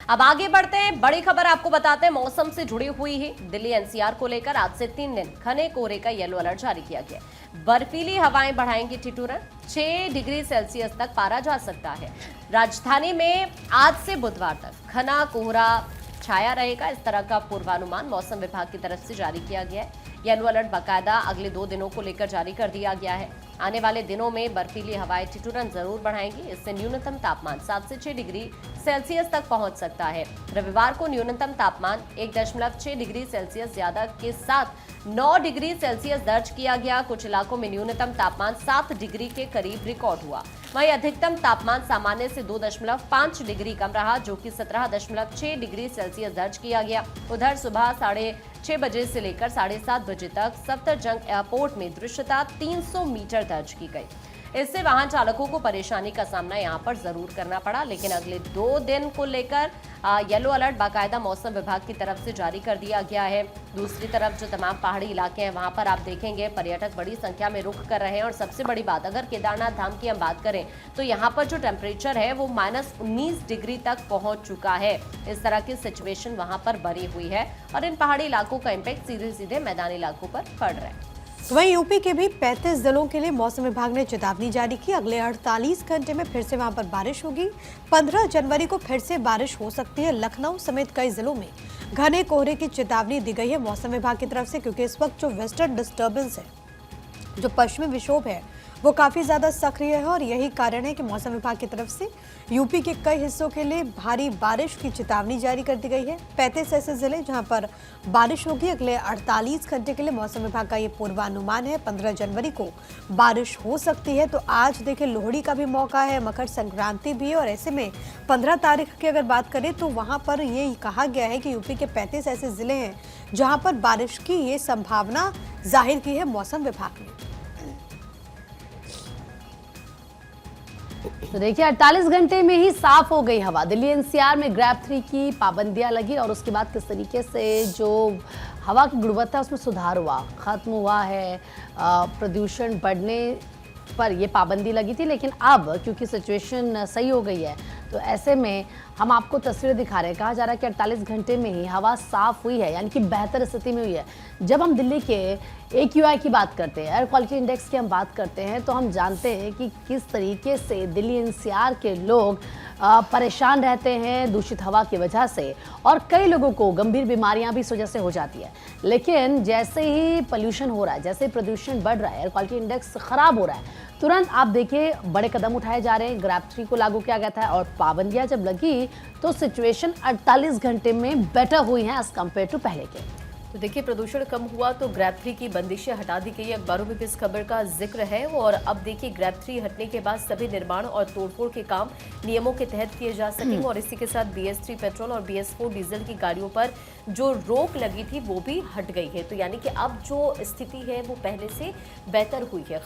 अब आगे बढ़ते हैं, बड़ी खबर आपको बताते हैं मौसम से जुड़ी हुई है। दिल्ली एनसीआर को लेकर आज से 3 दिन घने कोहरे का येलो अलर्ट जारी किया गया है। बर्फीली हवाएं बढ़ाएंगी ठिठुरन, 6 डिग्री सेल्सियस तक पारा जा सकता है। राजधानी में आज से बुधवार तक घना कोहरा छाया रहेगा, इस तरह का पूर्वानुमान मौसम विभाग की तरफ से जारी किया गया है। येलो अलर्ट बाकायदा अगले 2 दिनों को लेकर जारी कर दिया गया है। आने वाले दिनों में बर्फीली हवाएं ठिठुरन जरूर बढ़ाएंगी, इससे न्यूनतम तापमान 7 से 6 डिग्री सेल्सियस तक पहुंच सकता है। रविवार को न्यूनतम तापमान 1.6 डिग्री सेल्सियस ज्यादा के साथ 9 डिग्री सेल्सियस दर्ज किया गया। कुछ इलाकों में न्यूनतम तापमान 7 डिग्री के करीब रिकॉर्ड हुआ। वहीं अधिकतम तापमान सामान्य से 2.5 डिग्री कम रहा, जो कि 17.6 डिग्री सेल्सियस दर्ज किया गया। उधर सुबह 6:30 बजे से लेकर 7:30 बजे तक सफदरजंग एयरपोर्ट में दृश्यता 300 मीटर दर्ज की गई। इससे वाहन चालकों को परेशानी का सामना यहां पर जरूर करना पड़ा, लेकिन अगले 2 दिन को लेकर येलो अलर्ट बाकायदा मौसम विभाग की तरफ से जारी कर दिया गया है। दूसरी तरफ जो तमाम पहाड़ी इलाके हैं वहां पर आप देखेंगे पर्यटक बड़ी संख्या में रुख कर रहे हैं। और सबसे बड़ी बात, अगर केदारनाथ धाम की हम बात करें तो यहाँ पर जो टेम्परेचर है वो -19 डिग्री तक पहुंच चुका है। इस तरह की सिचुएशन वहां पर बनी हुई है और इन पहाड़ी इलाकों का इम्पैक्ट सीधे सीधे मैदानी इलाकों पर पड़ रहा है। वहीं यूपी के भी 35 जिलों के लिए मौसम विभाग ने चेतावनी जारी की। अगले 48 घंटे में फिर से वहां पर बारिश होगी। 15 जनवरी को फिर से बारिश हो सकती है। लखनऊ समेत कई जिलों में घने कोहरे की चेतावनी दी गई है मौसम विभाग की तरफ से, क्योंकि इस वक्त जो वेस्टर्न डिस्टर्बेंस है, जो पश्चिमी विक्षोभ है, वो काफ़ी ज़्यादा सक्रिय है और यही कारण है कि मौसम विभाग की तरफ से यूपी के कई हिस्सों के लिए भारी बारिश की चेतावनी जारी कर दी गई है। 35 ऐसे ज़िले जहां पर बारिश होगी। अगले 48 घंटे के लिए मौसम विभाग का ये पूर्वानुमान है। 15 जनवरी को बारिश हो सकती है। तो आज देखिए लोहड़ी का भी मौका है, मकर संक्रांति भी है और ऐसे में 15 तारीख की अगर बात करें तो वहाँ पर ये कहा गया है कि यूपी के 35 ऐसे ज़िले हैं जहाँ पर बारिश की ये संभावना जाहिर की है मौसम विभाग ने। तो देखिए 48 घंटे में ही साफ हो गई हवा। दिल्ली एनसीआर में ग्रैप 3 की पाबंदियां लगी और उसके बाद किस तरीके से जो हवा की गुणवत्ता उसमें सुधार हुआ, खत्म हुआ है। प्रदूषण बढ़ने पर ये पाबंदी लगी थी, लेकिन अब क्योंकि सिचुएशन सही हो गई है तो ऐसे में हम आपको तस्वीरें दिखा रहे हैं। कहा जा रहा है कि 48 घंटे में ही हवा साफ हुई है, यानी कि बेहतर स्थिति में हुई है। जब हम दिल्ली के AQI की बात करते हैं, एयर क्वालिटी इंडेक्स की हम बात करते हैं, तो हम जानते हैं कि किस तरीके से दिल्ली एनसीआर के लोग परेशान रहते हैं दूषित हवा की वजह से और कई लोगों को गंभीर बीमारियां भी इस वजह से हो जाती है। लेकिन जैसे ही पोल्यूशन हो रहा है, जैसे प्रदूषण बढ़ रहा है, एयर क्वालिटी इंडेक्स खराब हो रहा है, तुरंत आप देखिए बड़े कदम उठाए जा रहे हैं। ग्रैप 3 को लागू किया गया था और पाबंदियां जब लगी तो सिचुएशन 48 घंटे में बेटर हुई है एज कम्पेयर टू पहले के। तो देखिए प्रदूषण कम हुआ तो ग्रैप 3 की बंदिशें हटा दी गई। अखबारों में भी इस खबर का जिक्र है और अब देखिए ग्रैप 3 हटने के बाद सभी निर्माण और तोड़फोड़ के काम नियमों के तहत किए जा सकेंगे और इसी के साथ BS3 पेट्रोल और BS4 डीजल की गाड़ियों पर जो रोक लगी थी वो भी हट गई है। तो यानी कि अब जो स्थिति है वो पहले से बेहतर हुई है।